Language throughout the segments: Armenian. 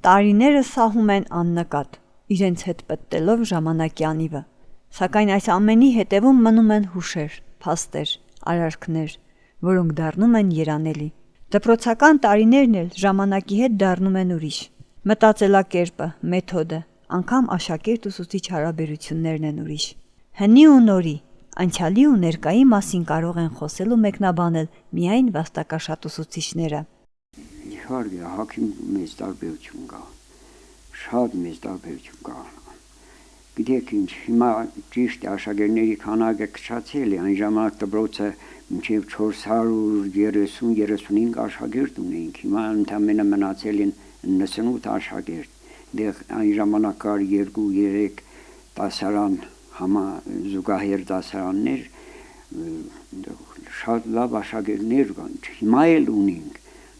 Տարիները սահում են աննկատ, իրենց հետ պտտելով ժամանակի անիվը, սակայն այս ամենի հետևում մնում են հուշեր, փաստեր, արարքներ, որոնք դառնում են երանելի։ Դպրոցական տարիներն էլ ժամանակի հետ դառնում են ուրիշ։ Մտածելակերպը, մեթոդը, անգամ աշակերտ ուսուցիչ հարաբերություններն են ուրիշ։ Հնի ու նորի, անցյալի ու ներկայի մասին կարող են խոսել ու մեկնաբանել միայն վաստակաշատ ուսուցիչները։ Իհարկե, հակի մեծ տարբերություն կա, շատ մեծ տարբերություն կա։ Գիտեք ինչ, հիմա ճիշտ աշակերտների քանակը քչացել է, այն ժամանակ դպրոցը մինչև 430-35 աշակերտ ունեինք, հիմա ընդամենը մնացել են 98 աշակերտ, դեղ այն ժամանակ կար 2-3 դասարան, զուգահեռ դասարաններ, շատ լավ աշակերտներ կան, հիմա էլ ունենք,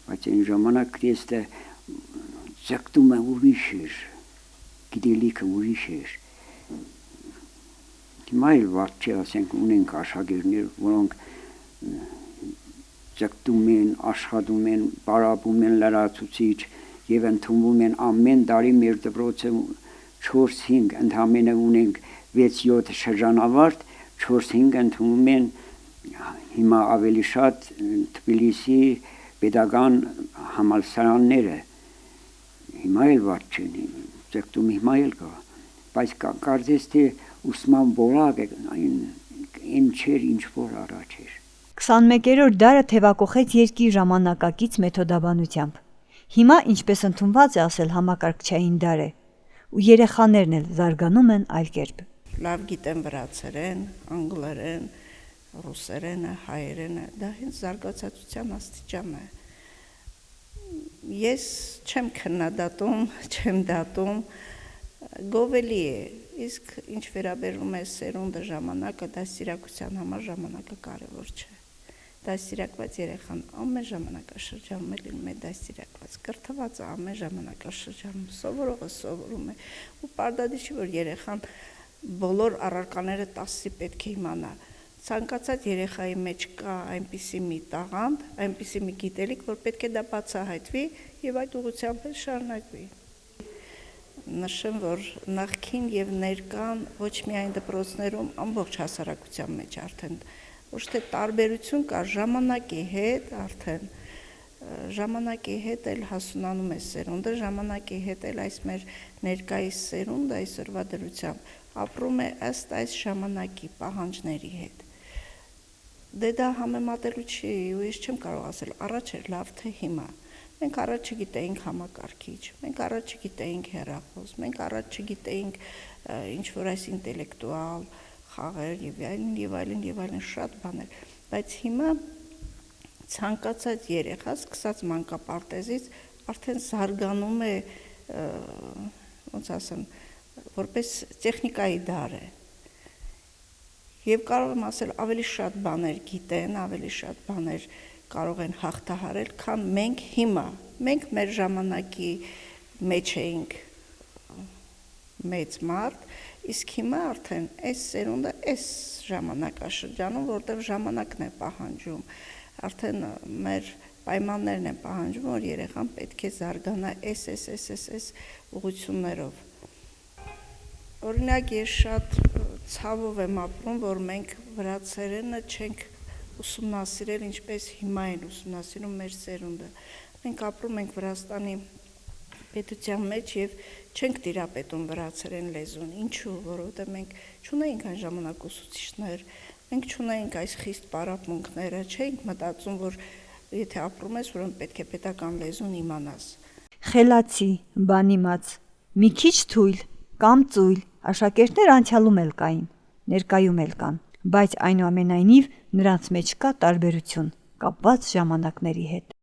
բայց այն ժամանակ դեստը ձգտումը ուրիշ էր, գիտելիքը ուրիշ էր։ Հիմա էլ վատ չի, ասենք ունենք աշակերտներ, որոնք ձգտում են, աշխատում են, պարապում են լրացուցիչ եւ ընդունվում են ամեն տարի մեր դպրոցը 4-5 ընդամենը ունենք 6-7 շրջանավարտ, 4-5 ընդունվում են հիմա ավելի շատ Թբիլիսի պետական համալսարանները, հիմա էլ վատ չեն, ձգտում հիմա էլ կա, բայց կարծես թե ուսման որակը այն չէր, ինչ որ առաջ էր։ 21-րդ դարը թևակողեց երկիր ժամանակակից մեթոդաբանությամբ։ Հիմա, ինչպես ընդունված է ասել, համակարգչային դար է, ու երեխաներն էլ զարգանում են այլ կերպ։ Լավ գիտեն վրացերեն, անգլերեն, ռուսերենը, հայերենը, դա հենց զարգացածության աստիճան է։ Ես չեմ քննադատում, չեմ դատում, գովելի է, իսկ ինչ վերաբերում է սերունդը ժամանակը, դաստիարակության համար ժամանակը կարևոր չէ։ Դաստիարակված երեխան ամեն ժամանակաշրջանում է լինում է դաստիարակված, կրթվածը ամեն ժամանակաշրջանում, սովորողը սովորում է, ու պարտադիր չի, որ երեխան բոլոր առարկաները 10-ի պետք է իմանա։ Ցանկացած երեխայի մեջ կա այնպիսի մի տաղանդ, այնպիսի մի գիտելիք, որ պետք է դա բացահայտվի եւ այդ ուղղությամբ էլ շարունակվի։ Նշեմ, որ նախքին եւ ներկան ոչ միայն դպրոցներում, ամբողջ հասարակության մեջ արդեն ոչ թե տարբերություն կա ժամանակի հետ, արդեն ժամանակի հետ էլ հասունանում է սերունդը, ժամանակի հետ էլ այս մեր ներկայիս սերունդը այսօրվա դրությամբ ապրում է ըստ այս ժամանակի պահանջների հետ։ Դե դա համեմատելու չի, ու ես չեմ կարող ասել առաջ էր լավ թե հիմա։ Մենք առաջ չգիտեինք համակարգիչ, մենք առաջ չգիտեինք հեռախոս, մենք առաջ չգիտեինք ինչ որ այս ինտելեկտուալ խաղեր եւ այլն շատ բաներ, բայց հիմա ցանկացած երեխա սկսած մանկապարտեզից արդեն զարգանում է, ոնց ասեմ, որպես տեխնիկայի դար է։ Եվ կարող եմ ասել ավելի շատ բաներ գիտեն, ավելի շատ բաներ կարող են հաղթահարել, քան մենք հիմա։ Մենք մեր ժամանակի մեջ էինք մեծ մարդ, իսկ հիմա արդեն այս սերունդը այս ժամանակաշրջանում, որտեղ ժամանակն է պահանջում, արդեն մեր պայմաններն են պահանջում, որ երեխան պետք է զարգանա այս ուղղություններով։ Օրինակ ես շատ ցավով եմ ապրում, որ մենք վրացերենը չենք ուսումնասիրել ինչպես հիմա են ուսումնասիրում մեր սերունդը։ Մենք ապրում ենք Վրաստանի պետության մեջ եւ չենք տիրապետում վրացերեն լեզուն։ Ինչու՞, որովհետեւ մենք չունեինք այն ժամանակ ուսուցիչներ, մենք չունեինք այս խիստ պարապմունքները, չէինք մտածում, որ եթե ապրում ես, ուրեմն պետք է պետական լեզուն իմանաս։ Խելացի, բանիմաց, մի քիչ թույլ կամ ծույլ աշակերտներ անցյալում էլ կային, ներկայում էլ կան, բայց այնուամենայնիվ նրանց մեջ կա տարբերություն, կապված ժամանակների հետ։